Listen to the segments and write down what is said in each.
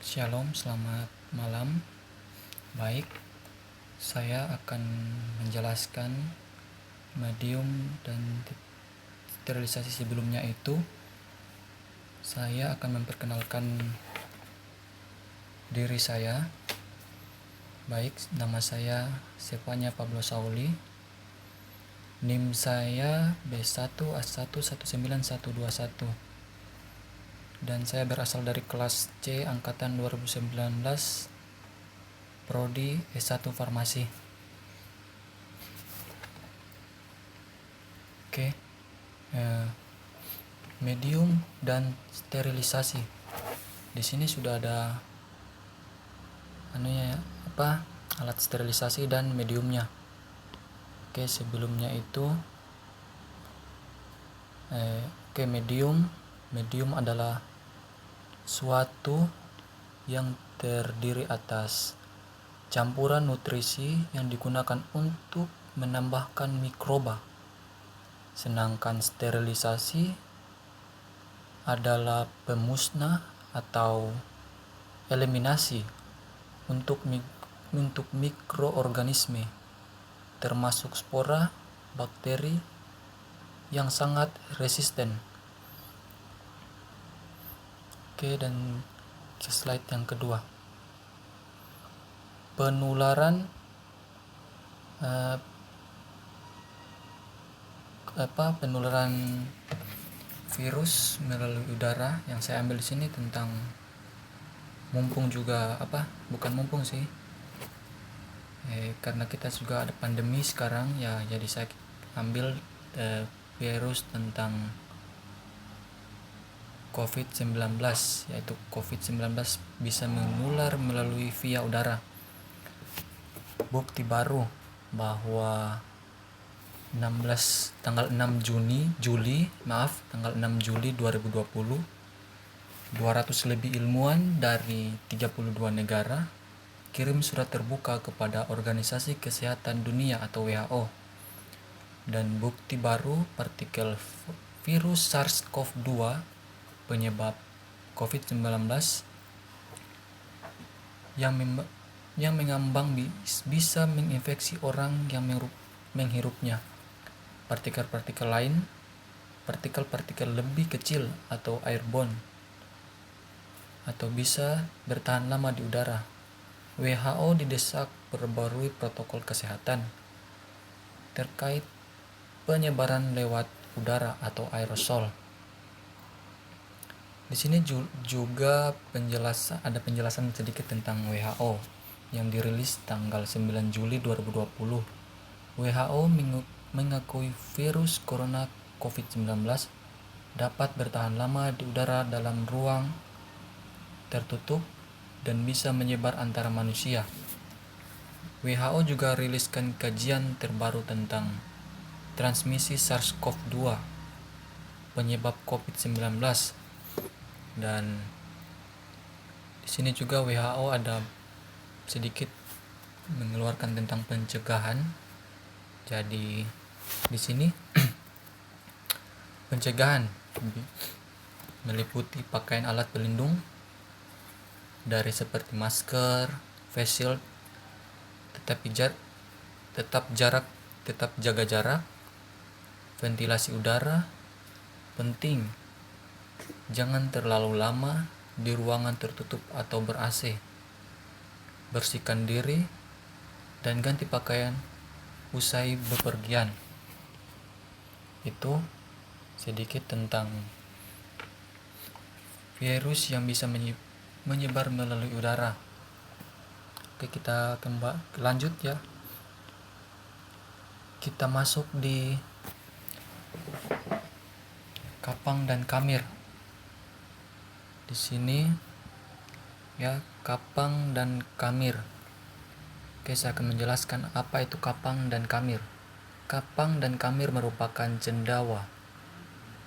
Shalom, selamat malam. Baik, saya akan menjelaskan medium dan sterilisasi sebelumnya itu. Saya akan memperkenalkan diri saya. Baik, nama saya Stefania Pablo Sauli. NIM saya B1A1191121. Dan saya berasal dari kelas C angkatan 2019, Prodi S1 Farmasi. Oke. Medium dan sterilisasi. Di sini sudah ada alat sterilisasi dan mediumnya. Oke, sebelumnya itu medium adalah suatu yang terdiri atas campuran nutrisi yang digunakan untuk menambahkan mikroba. Sedangkan sterilisasi adalah pemusnah atau eliminasi untuk mikroorganisme termasuk spora, bakteri yang sangat resisten. Oke, dan ke slide yang kedua. Penularan virus melalui udara yang saya ambil di sini tentang karena kita juga ada pandemi sekarang ya, jadi saya ambil virus tentang COVID-19, yaitu COVID-19 bisa menular melalui via udara. Bukti baru bahwa tanggal 6 Juli 2020, 200 lebih ilmuwan dari 32 negara kirim surat terbuka kepada Organisasi Kesehatan Dunia atau WHO. Dan bukti baru partikel virus SARS-CoV-2 penyebab COVID-19 yang mengambang bisa menginfeksi orang yang menghirupnya. Partikel-partikel lain, partikel lebih kecil atau airborne, atau bisa bertahan lama di udara. WHO didesak perbarui protokol kesehatan terkait penyebaran lewat udara atau aerosol. Di sini juga ada penjelasan sedikit tentang WHO yang dirilis tanggal 9 Juli 2020. WHO mengakui virus corona COVID-19 dapat bertahan lama di udara dalam ruang tertutup dan bisa menyebar antara manusia. WHO juga riliskan kajian terbaru tentang transmisi SARS-CoV-2 penyebab COVID-19. Dan di sini juga WHO ada sedikit mengeluarkan tentang pencegahan. Jadi di sini pencegahan meliputi pakaian alat pelindung dari seperti masker, face shield, tetap jaga jarak, ventilasi udara penting. Jangan terlalu lama di ruangan tertutup atau ber-AC. Bersihkan diri dan ganti pakaian usai bepergian. Itu sedikit tentang virus yang bisa menyebar melalui udara. Oke, kita lanjut ya. Kita masuk di kapang dan kamir. Di sini ya, kapang dan kamir. Oke, saya akan menjelaskan apa itu kapang dan kamir. Kapang dan kamir merupakan cendawa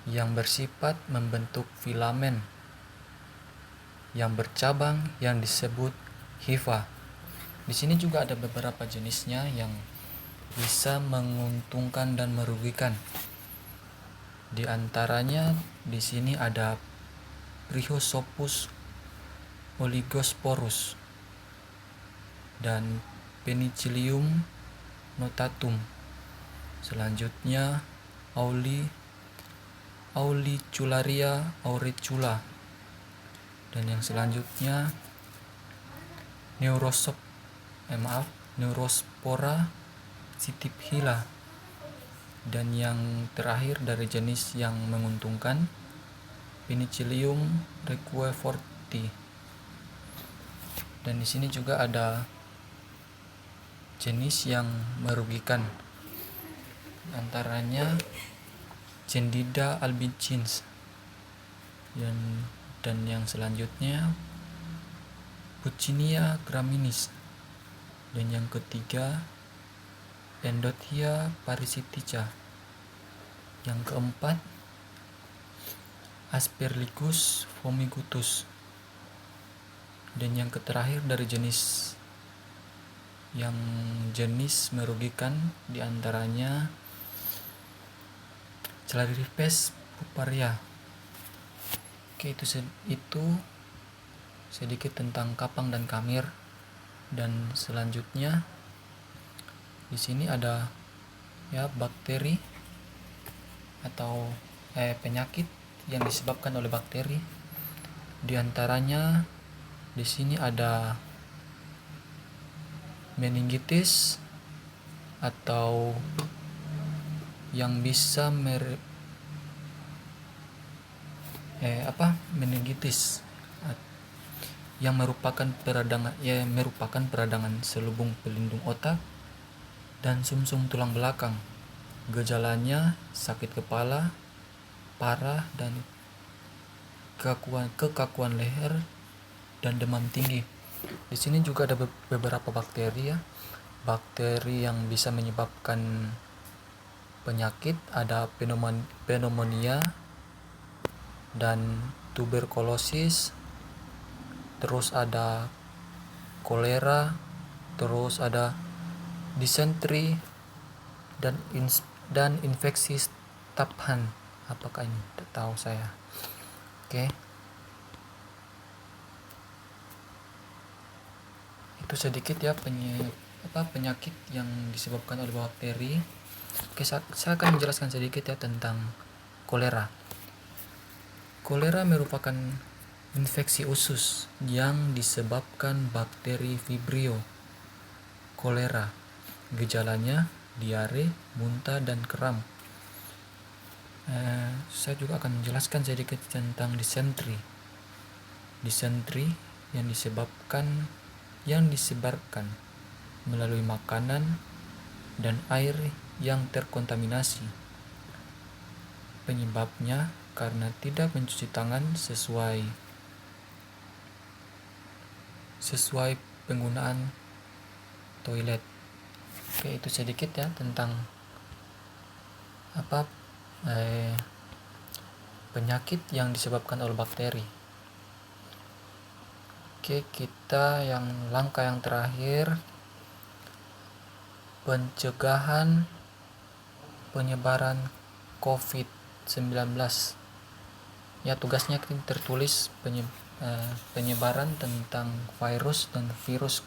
yang bersifat membentuk filamen yang bercabang yang disebut hifa. Di sini juga ada beberapa jenisnya yang bisa menguntungkan dan merugikan. Di antaranya di sini ada Brychosophus Oligosporus dan Penicillium notatum. Selanjutnya Auricularia auricula, dan yang selanjutnya Neurospora sitiphylla, dan yang terakhir dari jenis yang menguntungkan Penicillium requeforti. Dan di sini juga ada jenis yang merugikan, antaranya Candida albicans, dan yang selanjutnya Puccinia graminis, dan yang ketiga Endothia parasitica, yang keempat Aspergillus fumigatus, dan yang terakhir dari jenis yang merugikan diantaranya Celariipes puparia. Oke, itu sedikit tentang kapang dan kamir. Dan selanjutnya di sini ada bakteri atau penyakit yang disebabkan oleh bakteri. Di antaranya di sini ada meningitis atau yang bisa meningitis yang merupakan peradangan selubung pelindung otak dan sumsum tulang belakang. Gejalanya sakit kepala parah dan kekakuan leher dan demam tinggi. Di sini juga ada beberapa bakteri bakteri yang bisa menyebabkan penyakit. Ada pneumonia dan tuberkulosis, terus ada kolera, terus ada disentri dan infeksi Staphan. Apakah ini? Tidak tahu saya. Oke. Itu sedikit penyakit yang disebabkan oleh bakteri. Oke, saya akan menjelaskan sedikit tentang kolera. Kolera merupakan infeksi usus yang disebabkan bakteri Vibrio kolera. Gejalanya diare, muntah, dan kram. Saya juga akan menjelaskan sedikit tentang disentri. Disentri yang disebarkan melalui makanan dan air yang terkontaminasi. Penyebabnya karena tidak mencuci tangan sesuai penggunaan toilet. Oke, itu sedikit tentang penyakit yang disebabkan oleh bakteri. Oke, kita langkah yang terakhir, pencegahan penyebaran COVID-19. Tugasnya tertulis penyebaran tentang virus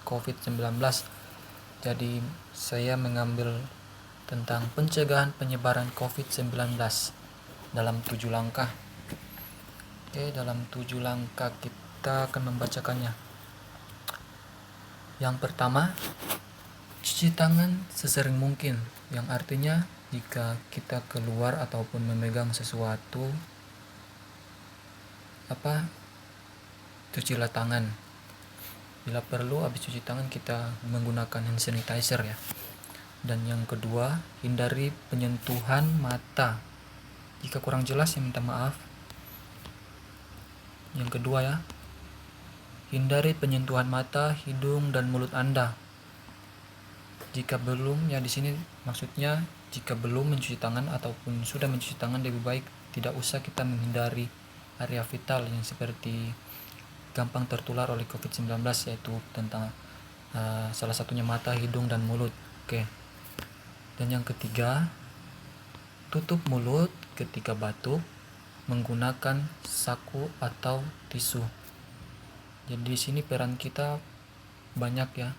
COVID-19. Jadi saya mengambil tentang pencegahan penyebaran COVID-19 dalam 7 langkah. Oke, dalam 7 langkah kita akan membacakannya. Yang pertama, cuci tangan sesering mungkin, yang artinya jika kita keluar ataupun memegang sesuatu, cucilah tangan. Bila perlu habis cuci tangan kita menggunakan hand sanitizer Dan yang kedua, hindari penyentuhan mata. Jika kurang jelas minta maaf. Yang kedua hindari penyentuhan mata, hidung, dan mulut Anda. Jika belum, di sini maksudnya jika belum mencuci tangan ataupun sudah mencuci tangan, lebih baik tidak usah kita menghindari area vital yang seperti gampang tertular oleh COVID-19, yaitu tentang salah satunya mata, hidung, dan mulut. Oke. Dan yang ketiga, tutup mulut ketika batuk menggunakan saku atau tisu. Jadi di sini peran kita banyak ya.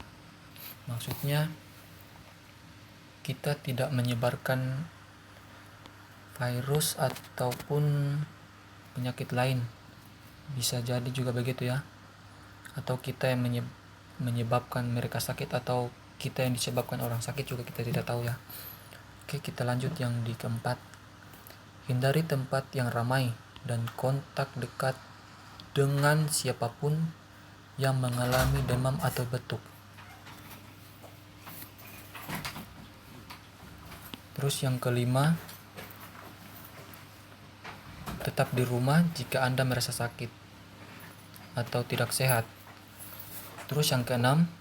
Maksudnya kita tidak menyebarkan virus ataupun penyakit lain. Bisa jadi juga begitu ya. Atau kita yang menyebabkan mereka sakit, atau kita yang disebabkan orang sakit juga kita tidak tahu ya. Oke, kita lanjut yang di keempat. Hindari tempat yang ramai dan kontak dekat dengan siapapun yang mengalami demam atau batuk. Terus yang kelima, tetap di rumah jika Anda merasa sakit atau tidak sehat. Terus yang keenam,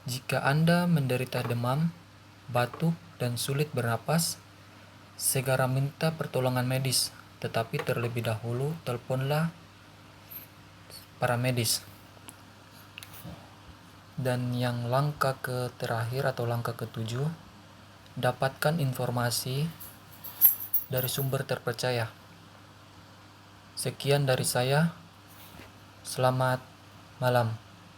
jika Anda menderita demam, batuk, dan sulit bernapas, segera minta pertolongan medis, tetapi terlebih dahulu teleponlah para medis. Dan yang langkah terakhir atau langkah ketujuh, dapatkan informasi dari sumber terpercaya. Sekian dari saya. Selamat malam.